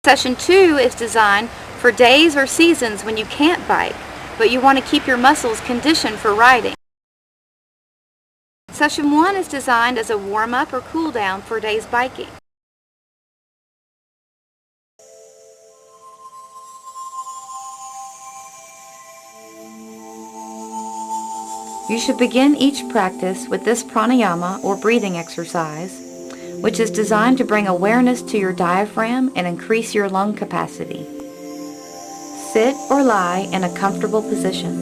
Session 2 is designed for days or seasons when you can't bike, but you want to keep your muscles conditioned for riding. Session 1 is designed as a warm-up or cool-down for days biking. You should begin each practice with this pranayama or breathing exercise, which is designed to bring awareness to your diaphragm and increase your lung capacity. Sit or lie in a comfortable position.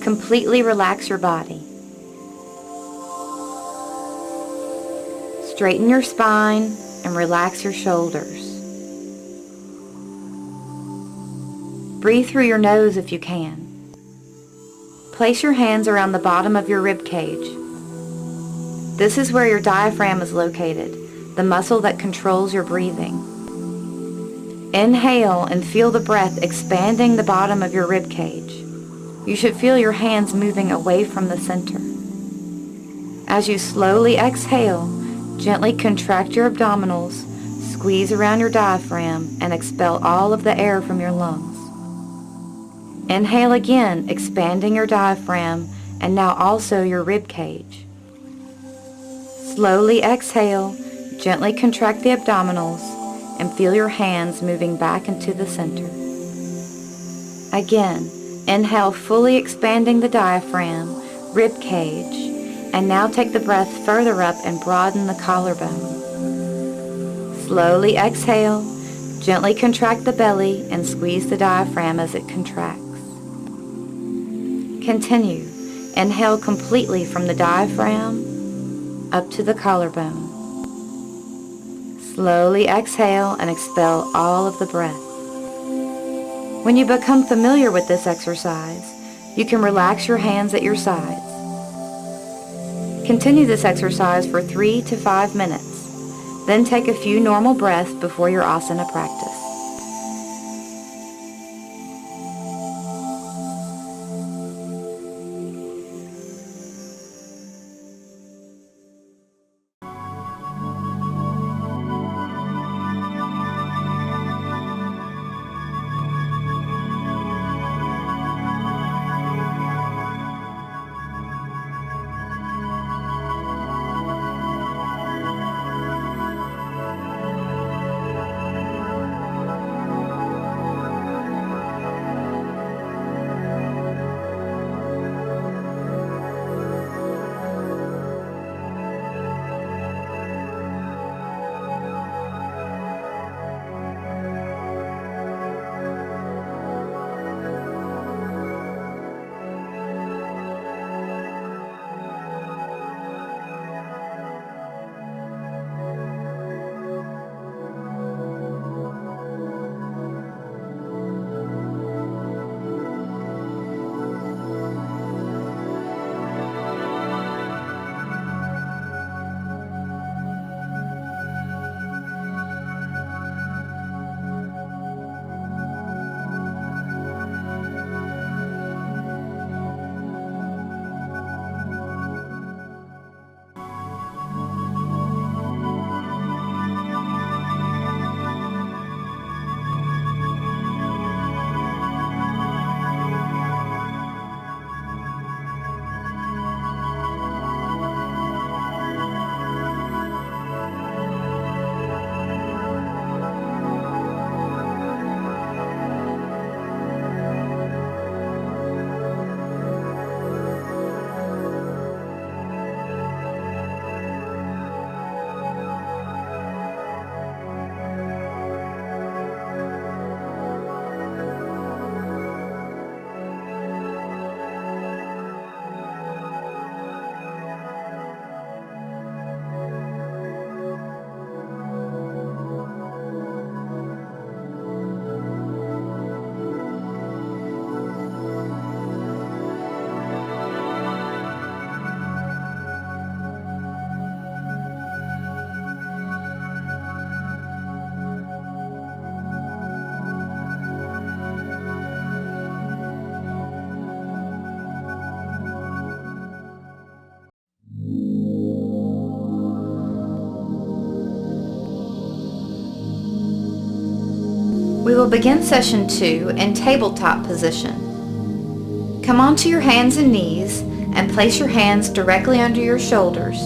Completely relax your body. Straighten your spine and relax your shoulders. Breathe through your nose if you can. Place your hands around the bottom of your rib cage. This is where your diaphragm is located, the muscle that controls your breathing. Inhale and feel the breath expanding the bottom of your rib cage. You should feel your hands moving away from the center. As you slowly exhale, gently contract your abdominals, squeeze around your diaphragm, and expel all of the air from your lungs. Inhale again, expanding your diaphragm and now also your rib cage. Slowly exhale, gently contract the abdominals, and feel your hands moving back into the center. Again, inhale, fully expanding the diaphragm, rib cage, and now take the breath further up and broaden the collarbone. Slowly exhale, gently contract the belly and squeeze the diaphragm as it contracts. Continue. Inhale completely from the diaphragm up to the collarbone. Slowly exhale and expel all of the breath. When you become familiar with this exercise, you can relax your hands at your sides. Continue this exercise for 3 to 5 minutes. Then take a few normal breaths before your asana practice. We'll begin session 2 in tabletop position. Come onto your hands and knees and place your hands directly under your shoulders.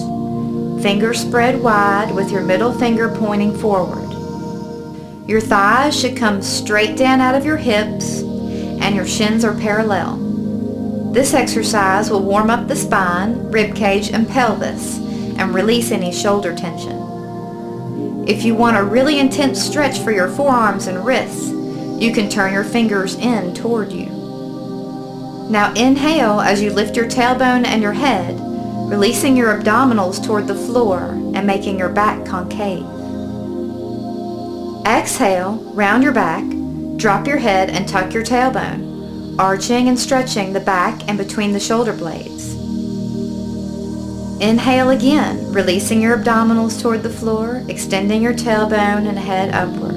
Fingers spread wide with your middle finger pointing forward. Your thighs should come straight down out of your hips and your shins are parallel. This exercise will warm up the spine, rib cage, and pelvis and release any shoulder tension. If you want a really intense stretch for your forearms and wrists, you can turn your fingers in toward you. Now inhale as you lift your tailbone and your head, releasing your abdominals toward the floor and making your back concave. Exhale, round your back, drop your head and tuck your tailbone, arching and stretching the back and between the shoulder blades. Inhale again, releasing your abdominals toward the floor, extending your tailbone and head upward.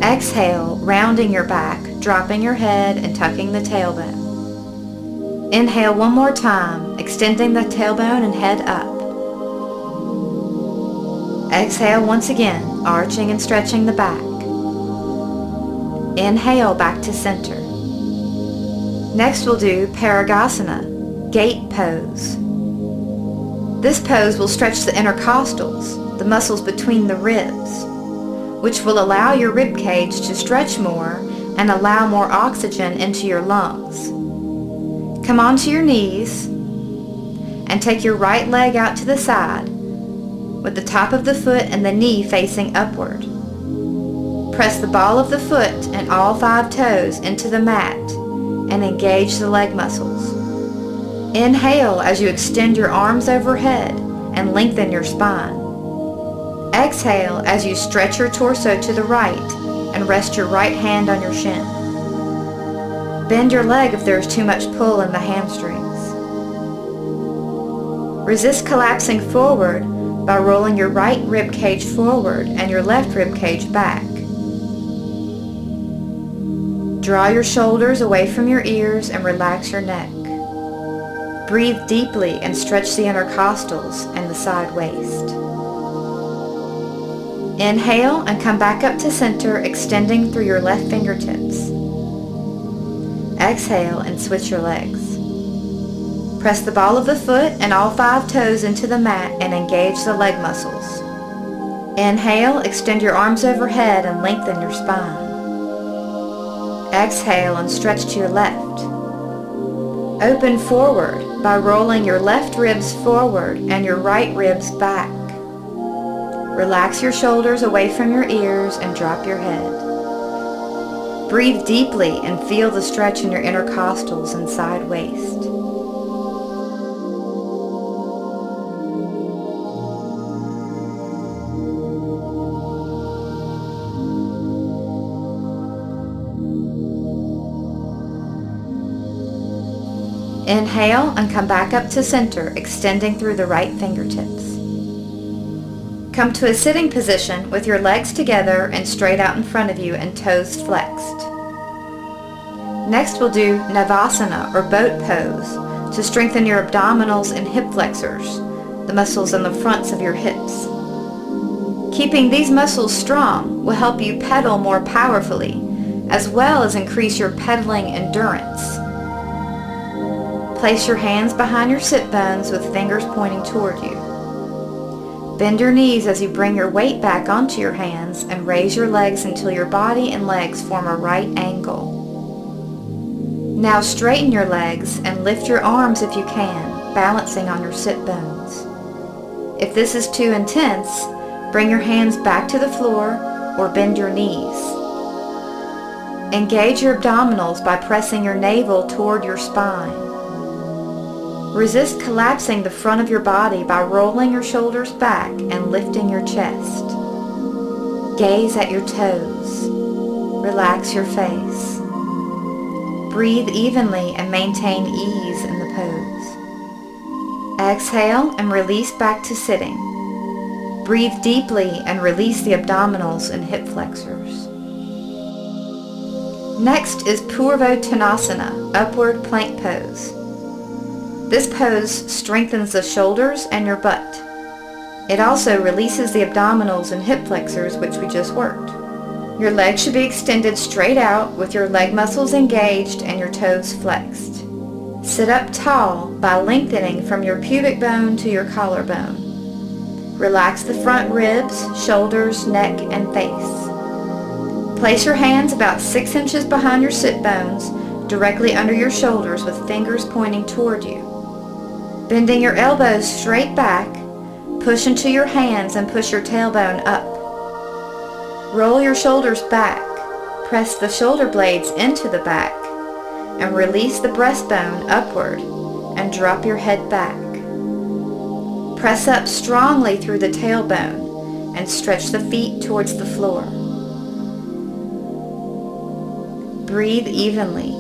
Exhale, rounding your back, dropping your head and tucking the tailbone. Inhale one more time, extending the tailbone and head up. Exhale once again, arching and stretching the back. Inhale back to center. Next we'll do Pranayama, gate pose. This pose will stretch the intercostals, the muscles between the ribs, which will allow your rib cage to stretch more and allow more oxygen into your lungs. Come onto your knees and take your right leg out to the side with the top of the foot and the knee facing upward. Press the ball of the foot and all 5 toes into the mat and engage the leg muscles. Inhale as you extend your arms overhead and lengthen your spine. Exhale as you stretch your torso to the right and rest your right hand on your shin. Bend your leg if there is too much pull in the hamstrings. Resist collapsing forward by rolling your right rib cage forward and your left rib cage back. Draw your shoulders away from your ears and relax your neck. Breathe deeply and stretch the intercostals and the side waist. Inhale and come back up to center, extending through your left fingertips. Exhale and switch your legs. Press the ball of the foot and all 5 toes into the mat and engage the leg muscles. Inhale, extend your arms overhead and lengthen your spine. Exhale and stretch to your left. Open forward by rolling your left ribs forward and your right ribs back. Relax your shoulders away from your ears and drop your head. Breathe deeply and feel the stretch in your intercostals and side waist. Inhale and come back up to center, extending through the right fingertips. Come to a sitting position with your legs together and straight out in front of you and toes flexed. Next we'll do Navasana or boat pose to strengthen your abdominals and hip flexors, the muscles on the fronts of your hips. Keeping these muscles strong will help you pedal more powerfully, as well as increase your pedaling endurance. Place your hands behind your sit bones with fingers pointing toward you. Bend your knees as you bring your weight back onto your hands and raise your legs until your body and legs form a right angle. Now straighten your legs and lift your arms if you can, balancing on your sit bones. If this is too intense, bring your hands back to the floor or bend your knees. Engage your abdominals by pressing your navel toward your spine. Resist collapsing the front of your body by rolling your shoulders back and lifting your chest. Gaze at your toes. Relax your face. Breathe evenly and maintain ease in the pose. Exhale and release back to sitting. Breathe deeply and release the abdominals and hip flexors. Next is Purvottanasana, upward plank pose. This pose strengthens the shoulders and your butt. It also releases the abdominals and hip flexors, which we just worked. Your legs should be extended straight out with your leg muscles engaged and your toes flexed. Sit up tall by lengthening from your pubic bone to your collarbone. Relax the front ribs, shoulders, neck, and face. Place your hands about 6 inches behind your sit bones, directly under your shoulders with fingers pointing toward you. Bending your elbows straight back, push into your hands and push your tailbone up. Roll your shoulders back, press the shoulder blades into the back, and release the breastbone upward and drop your head back. Press up strongly through the tailbone and stretch the feet towards the floor. Breathe evenly.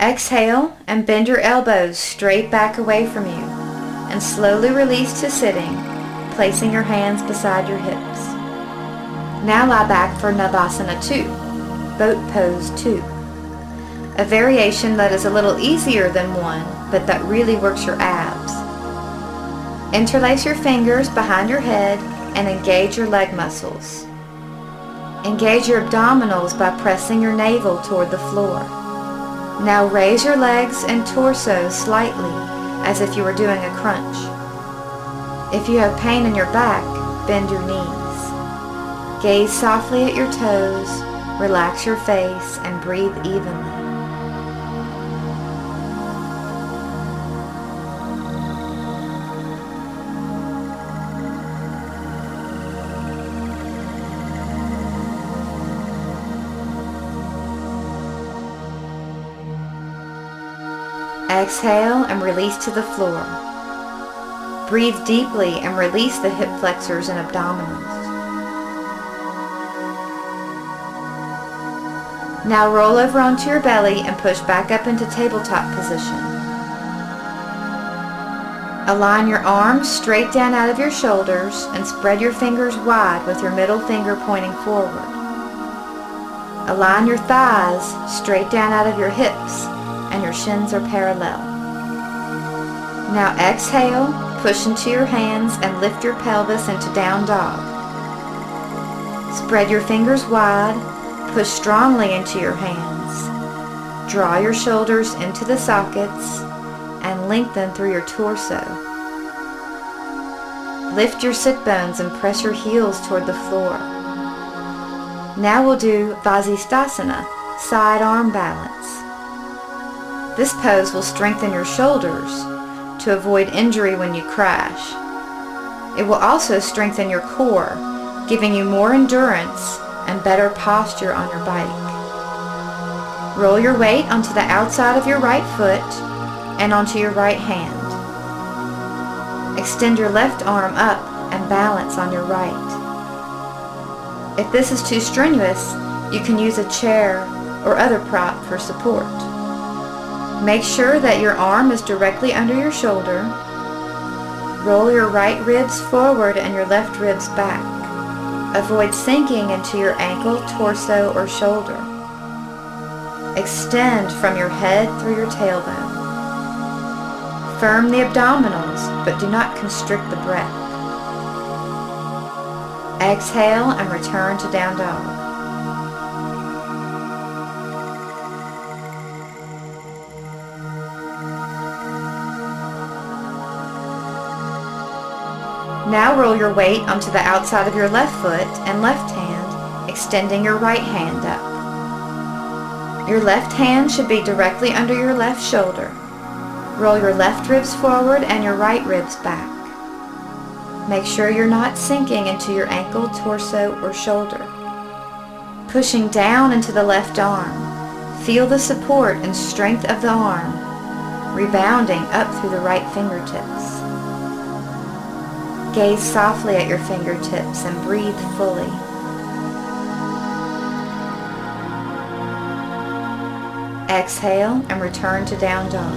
Exhale and bend your elbows straight back away from you and slowly release to sitting, placing your hands beside your hips. Now lie back for Navasana 2, boat pose 2, a variation that is a little easier than 1, but that really works your abs. Interlace your fingers behind your head and engage your leg muscles. Engage your abdominals by pressing your navel toward the floor. Now raise your legs and torso slightly as if you were doing a crunch. If you have pain in your back, bend your knees. Gaze softly at your toes, relax your face, and breathe evenly. Exhale and release to the floor. Breathe deeply and release the hip flexors and abdominals. Now roll over onto your belly and push back up into tabletop position. Align your arms straight down out of your shoulders and spread your fingers wide with your middle finger pointing forward. Align your thighs straight down out of your hips and your shins are parallel. Now exhale, push into your hands and lift your pelvis into down dog. Spread your fingers wide, push strongly into your hands. Draw your shoulders into the sockets and lengthen through your torso. Lift your sit bones and press your heels toward the floor. Now we'll do Vasisthasana, side arm balance. This pose will strengthen your shoulders to avoid injury when you crash. It will also strengthen your core, giving you more endurance and better posture on your bike. Roll your weight onto the outside of your right foot and onto your right hand. Extend your left arm up and balance on your right. If this is too strenuous, you can use a chair or other prop for support. Make sure that your arm is directly under your shoulder. Roll your right ribs forward and your left ribs back. Avoid sinking into your ankle, torso, or shoulder. Extend from your head through your tailbone. Firm the abdominals, but do not constrict the breath. Exhale and return to down dog. Now roll your weight onto the outside of your left foot and left hand, extending your right hand up. Your left hand should be directly under your left shoulder. Roll your left ribs forward and your right ribs back. Make sure you're not sinking into your ankle, torso, or shoulder. Pushing down into the left arm, feel the support and strength of the arm, rebounding up through the right fingertips. Gaze softly at your fingertips and breathe fully. Exhale and return to down dog.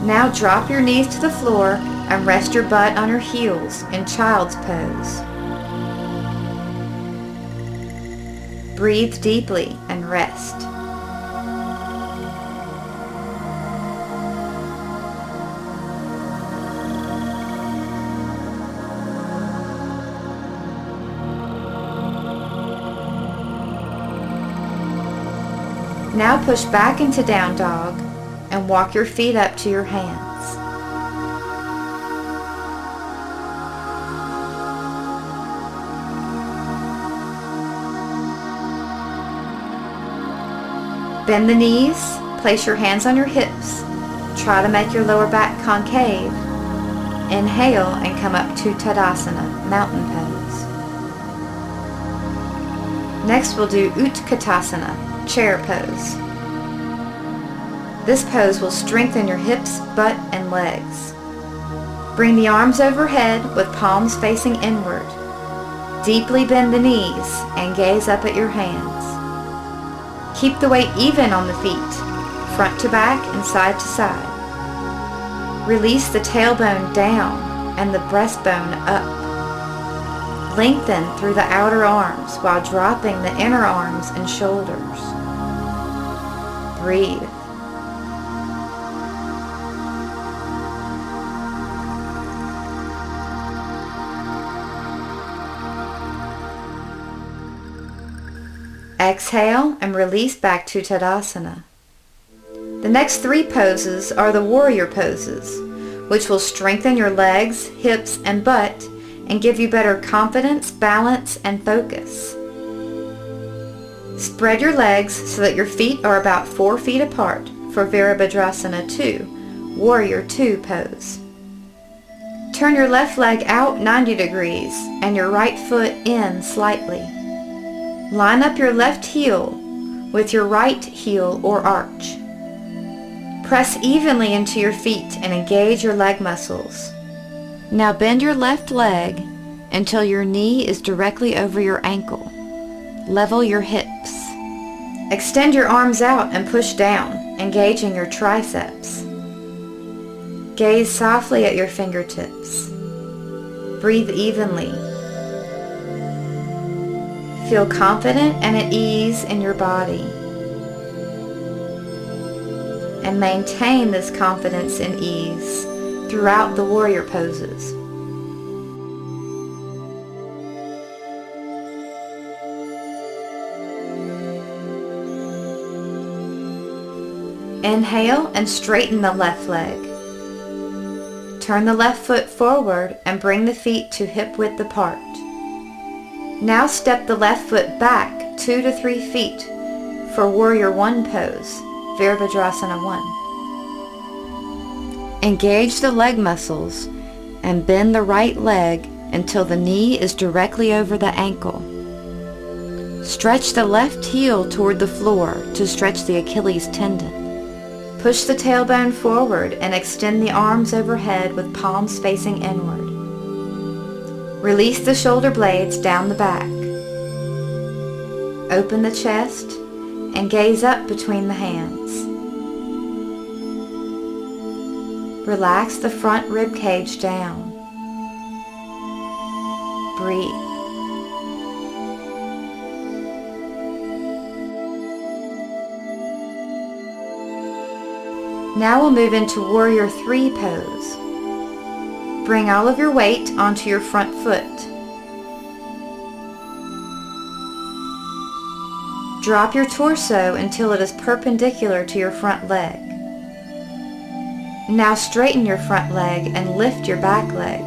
Now drop your knees to the floor and rest your butt on your heels in child's pose. Breathe deeply and rest. Now push back into down dog and walk your feet up to your hands. Bend the knees, place your hands on your hips. Try to make your lower back concave. Inhale and come up to Tadasana, mountain pose. Next we'll do Utkatasana, chair pose. This pose will strengthen your hips, butt, and legs. Bring the arms overhead with palms facing inward. Deeply bend the knees and gaze up at your hands. Keep the weight even on the feet, front to back and side to side. Release the tailbone down and the breastbone up. Lengthen through the outer arms while dropping the inner arms and shoulders. Breathe. Exhale and release back to Tadasana. The next 3 poses are the warrior poses, which will strengthen your legs, hips, and butt and give you better confidence, balance, and focus. Spread your legs so that your feet are about 4 feet apart for Virabhadrasana 2, Warrior 2 pose. Turn your left leg out 90 degrees and your right foot in slightly. Line up your left heel with your right heel or arch. Press evenly into your feet and engage your leg muscles. Now bend your left leg until your knee is directly over your ankle. Level your hips. Extend your arms out and push down, engaging your triceps. Gaze softly at your fingertips. Breathe evenly. Feel confident and at ease in your body. And maintain this confidence and ease throughout the warrior poses. Inhale and straighten the left leg. Turn the left foot forward and bring the feet to hip width apart. Now step the left foot back 2 to 3 feet for Warrior 1 pose, Virabhadrasana 1. Engage the leg muscles and bend the right leg until the knee is directly over the ankle. Stretch the left heel toward the floor to stretch the Achilles tendon. Push the tailbone forward and extend the arms overhead with palms facing inward. Release the shoulder blades down the back. Open the chest and gaze up between the hands. Relax the front rib cage down. Breathe. Now we'll move into Warrior 3 pose. Bring all of your weight onto your front foot. Drop your torso until it is perpendicular to your front leg. Now straighten your front leg and lift your back leg.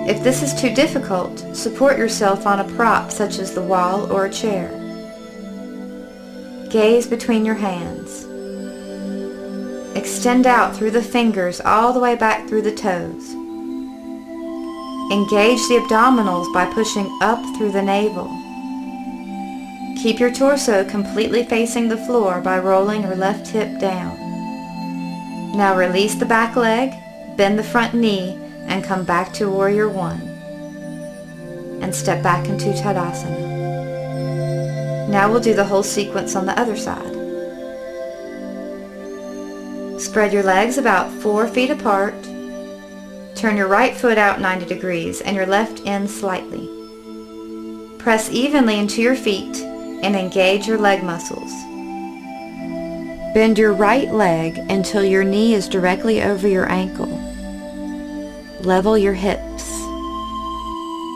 If this is too difficult, support yourself on a prop such as the wall or a chair. Gaze between your hands. Extend out through the fingers all the way back through the toes. Engage the abdominals by pushing up through the navel. Keep your torso completely facing the floor by rolling your left hip down. Now release the back leg, bend the front knee, and come back to Warrior 1. And step back into Tadasana. Now we'll do the whole sequence on the other side. Spread your legs about 4 feet apart. Turn your right foot out 90 degrees and your left in slightly. Press evenly into your feet and engage your leg muscles. Bend your right leg until your knee is directly over your ankle. Level your hips.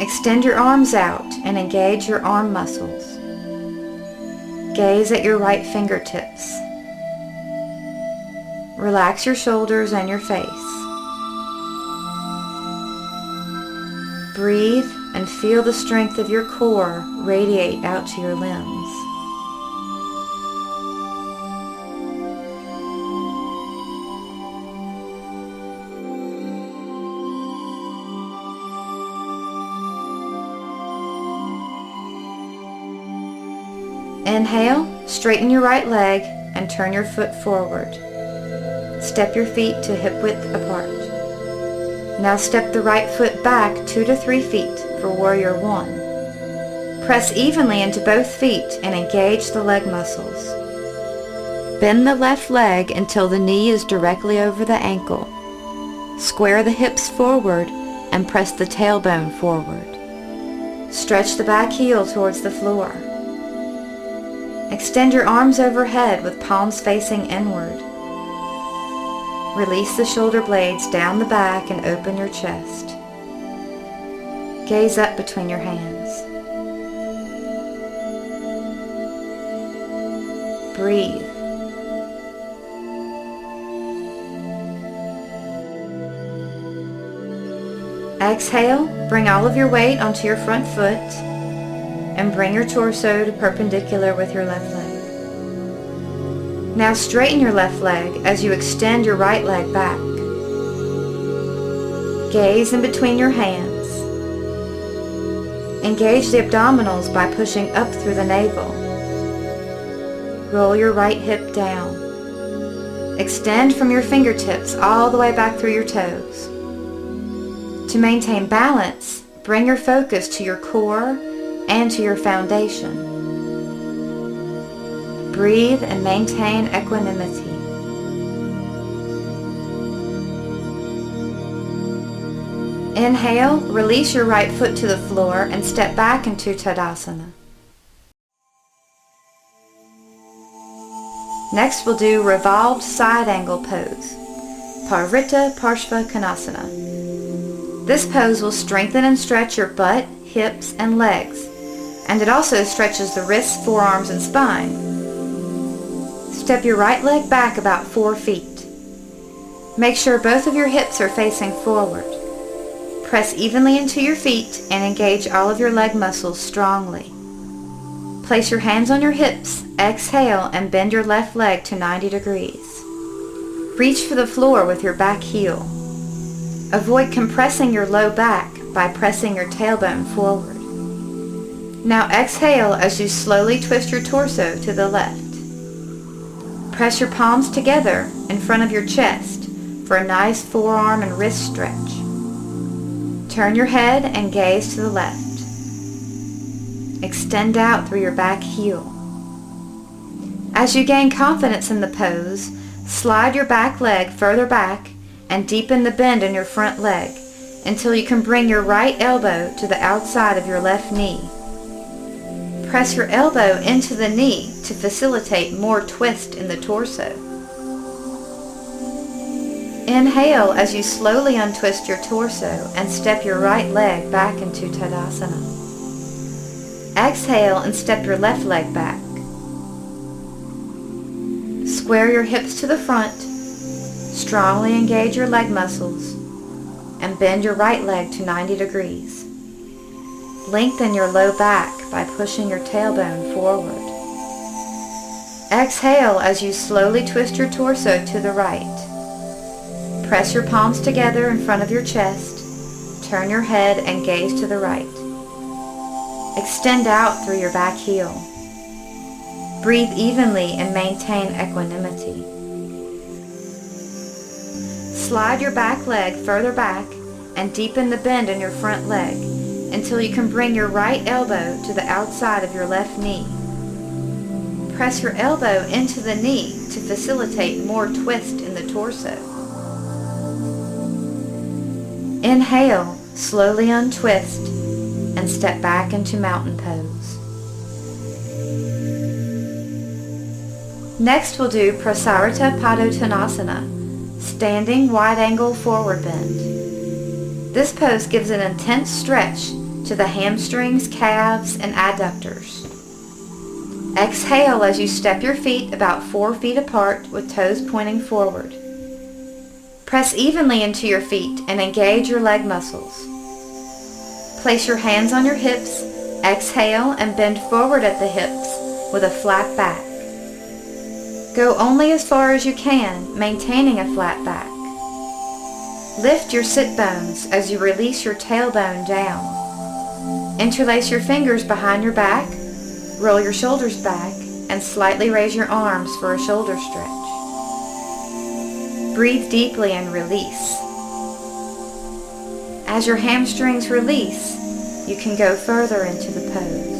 Extend your arms out and engage your arm muscles. Gaze at your right fingertips. Relax your shoulders and your face. Breathe and feel the strength of your core radiate out to your limbs. Inhale, straighten your right leg and turn your foot forward. Step your feet to hip width apart. Now step the right foot back 2 to 3 feet for Warrior 1. Press evenly into both feet and engage the leg muscles. Bend the left leg until the knee is directly over the ankle. Square the hips forward and press the tailbone forward. Stretch the back heel towards the floor. Extend your arms overhead with palms facing inward. Release the shoulder blades down the back and open your chest. Gaze up between your hands. Breathe. Exhale, bring all of your weight onto your front foot and bring your torso to perpendicular with your left leg. Now straighten your left leg as you extend your right leg back. Gaze in between your hands. Engage the abdominals by pushing up through the navel. Roll your right hip down. Extend from your fingertips all the way back through your toes. To maintain balance, bring your focus to your core and to your foundation. Breathe and maintain equanimity. Inhale, release your right foot to the floor and step back into Tadasana. Next we'll do revolved side angle pose, Parivrtta Parshva Konasana. This pose will strengthen and stretch your butt, hips, and legs, and it also stretches the wrists, forearms, and spine. Step your right leg back about 4 feet. Make sure both of your hips are facing forward. Press evenly into your feet and engage all of your leg muscles strongly. Place your hands on your hips, exhale, and bend your left leg to 90 degrees. Reach for the floor with your back heel. Avoid compressing your low back by pressing your tailbone forward. Now exhale as you slowly twist your torso to the left. Press your palms together in front of your chest for a nice forearm and wrist stretch. Turn your head and gaze to the left. Extend out through your back heel. As you gain confidence in the pose, slide your back leg further back and deepen the bend in your front leg until you can bring your right elbow to the outside of your left knee. Press your elbow into the knee to facilitate more twist in the torso. Inhale as you slowly untwist your torso and step your right leg back into Tadasana. Exhale and step your left leg back. Square your hips to the front, strongly engage your leg muscles, and bend your right leg to 90 degrees. Lengthen your low back by pushing your tailbone forward. Exhale as you slowly twist your torso to the right. Press your palms together in front of your chest. Turn your head and gaze to the right. Extend out through your back heel. Breathe evenly and maintain equanimity. Slide your back leg further back and deepen the bend in your front leg until you can bring your right elbow to the outside of your left knee. Press your elbow into the knee to facilitate more twist in the torso. Inhale, slowly untwist, and step back into mountain pose. Next we'll do Prasarita Padottanasana, standing wide angle forward bend. This pose gives an intense stretch to the hamstrings, calves, and adductors. Exhale as you step your feet about 4 feet apart with toes pointing forward. Press evenly into your feet and engage your leg muscles. Place your hands on your hips, exhale and bend forward at the hips with a flat back. Go only as far as you can, maintaining a flat back. Lift your sit bones as you release your tailbone down. Interlace your fingers behind your back, roll your shoulders back, and slightly raise your arms for a shoulder stretch. Breathe deeply and release. As your hamstrings release, you can go further into the pose.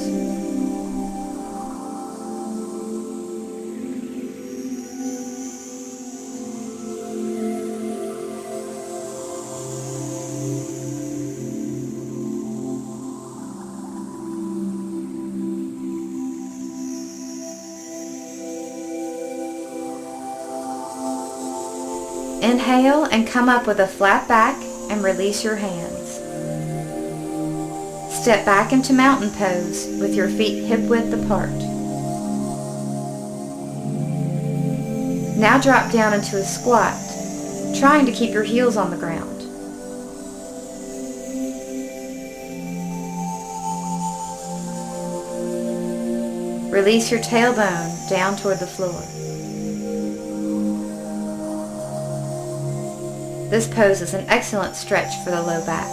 Inhale and come up with a flat back and release your hands. Step back into mountain pose with your feet hip width apart. Now drop down into a squat, trying to keep your heels on the ground. Release your tailbone down toward the floor. This pose is an excellent stretch for the low back.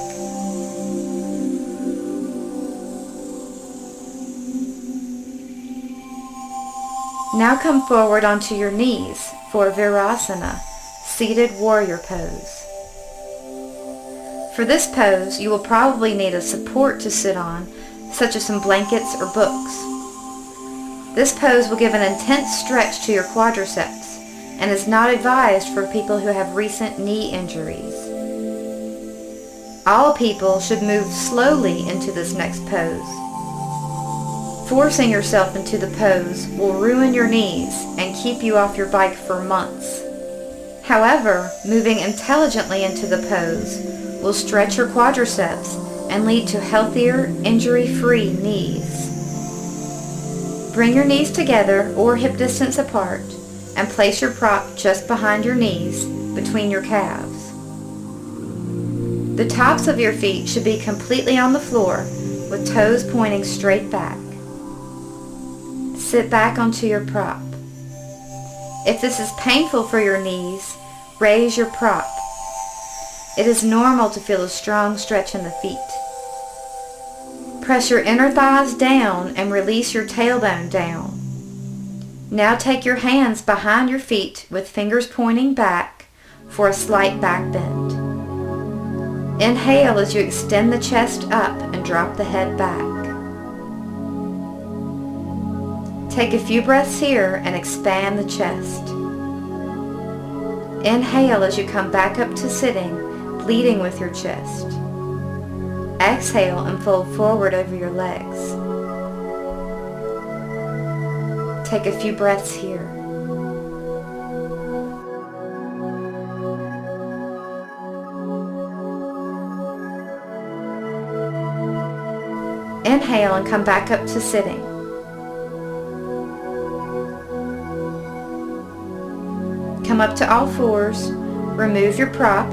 Now come forward onto your knees for Virasana, seated warrior pose. For this pose, you will probably need a support to sit on, such as some blankets or books. This pose will give an intense stretch to your quadriceps and is not advised for people who have recent knee injuries. All people should move slowly into this next pose. Forcing yourself into the pose will ruin your knees and keep you off your bike for months. However, moving intelligently into the pose will stretch your quadriceps and lead to healthier, injury-free knees. Bring your knees together or hip distance apart and place your prop just behind your knees, between your calves. The tops of your feet should be completely on the floor with toes pointing straight back. Sit back onto your prop. If this is painful for your knees, raise your prop. It is normal to feel a strong stretch in the feet. Press your inner thighs down and release your tailbone down. Now take your hands behind your feet with fingers pointing back for a slight back bend. Inhale as you extend the chest up and drop the head back. Take a few breaths here and expand the chest. Inhale as you come back up to sitting, leading with your chest. Exhale and fold forward over your legs. Take a few breaths here. Inhale and come back up to sitting. Come up to all fours, remove your prop,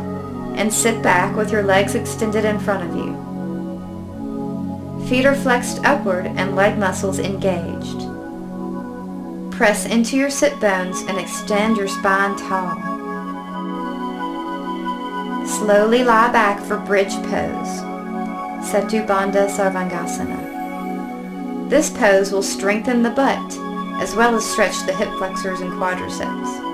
and sit back with your legs extended in front of you. Feet are flexed upward and leg muscles engaged. Press into your sit bones and extend your spine tall. Slowly lie back for bridge pose, Setu Bandha Sarvangasana. This pose will strengthen the butt as well as stretch the hip flexors and quadriceps.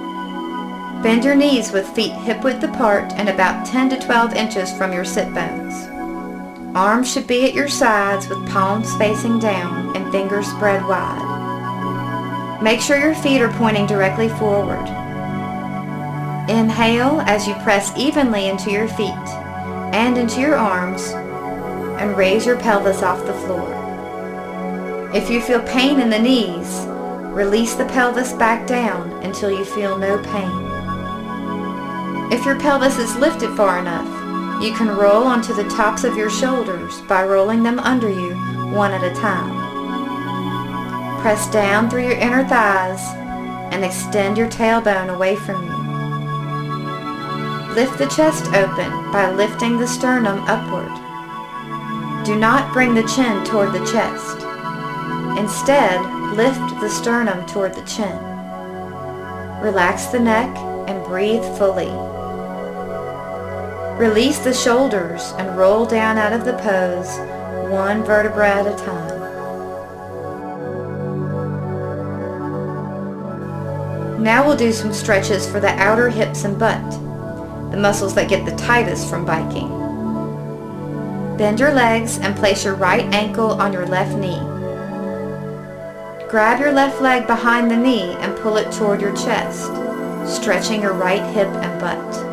Bend your knees with feet hip width apart and about 10 to 12 inches from your sit bones. Arms should be at your sides with palms facing down and fingers spread wide. Make sure your feet are pointing directly forward. Inhale as you press evenly into your feet and into your arms and raise your pelvis off the floor. If you feel pain in the knees, Release the pelvis back down until you feel no pain. If your pelvis is lifted far enough, you can roll onto the tops of your shoulders by rolling them under you one at a time. Press down through your inner thighs and extend your tailbone away from you. Lift the chest open by lifting the sternum upward. Do not bring the chin toward the chest. Instead, lift the sternum toward the chin. Relax the neck and breathe fully. Release the shoulders and roll down out of the pose, one vertebra at a time. Now we'll do some stretches for the outer hips and butt, the muscles that get the tightest from biking. Bend your legs and place your right ankle on your left knee. Grab your left leg behind the knee and pull it toward your chest, stretching your right hip and butt.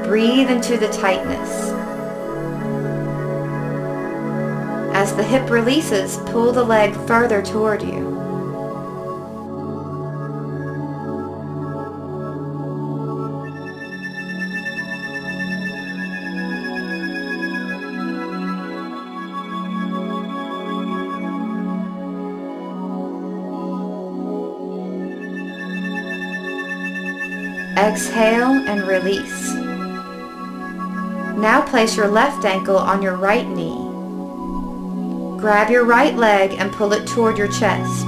Breathe into the tightness. As the hip releases, pull the leg further toward you. Exhale and release. Now place your left ankle on your right knee. Grab your right leg and pull it toward your chest.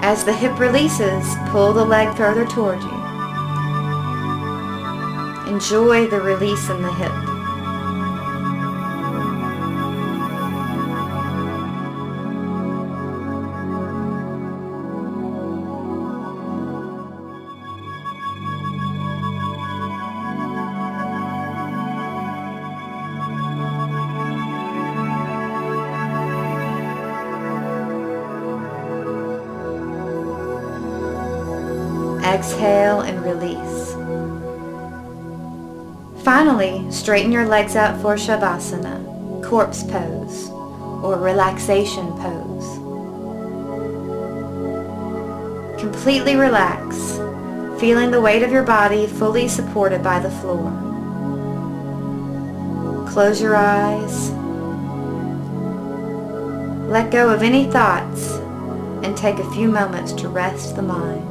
As the hip releases, pull the leg further toward you. Enjoy the release in the hip. Exhale and release. Finally, straighten your legs out for shavasana, corpse pose, or relaxation pose. Completely relax, feeling the weight of your body fully supported by the floor. Close your eyes. Let go of any thoughts and take a few moments to rest the mind.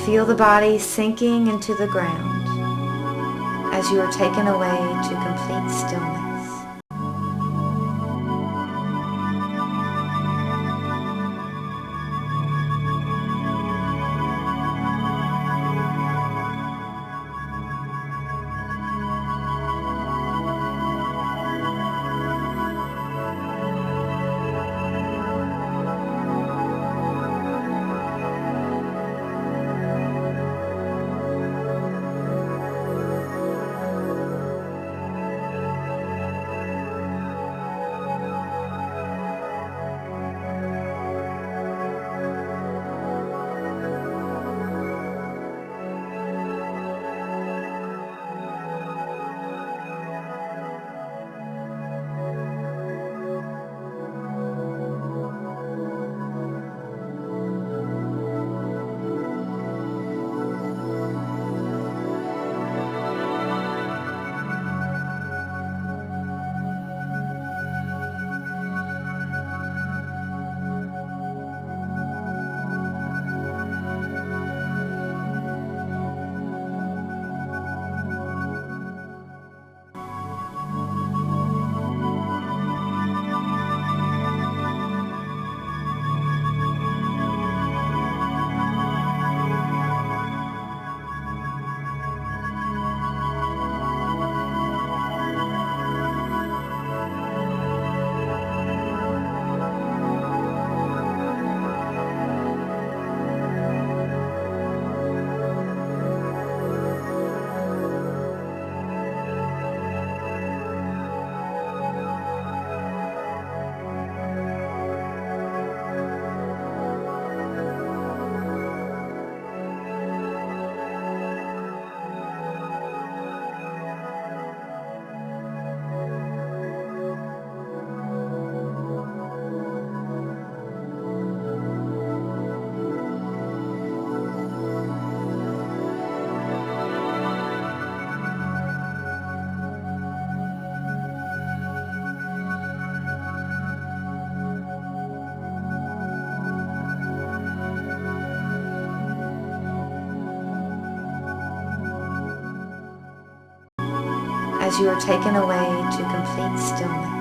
Feel the body sinking into the ground as you are taken away to complete stillness. as you are taken away to complete stillness.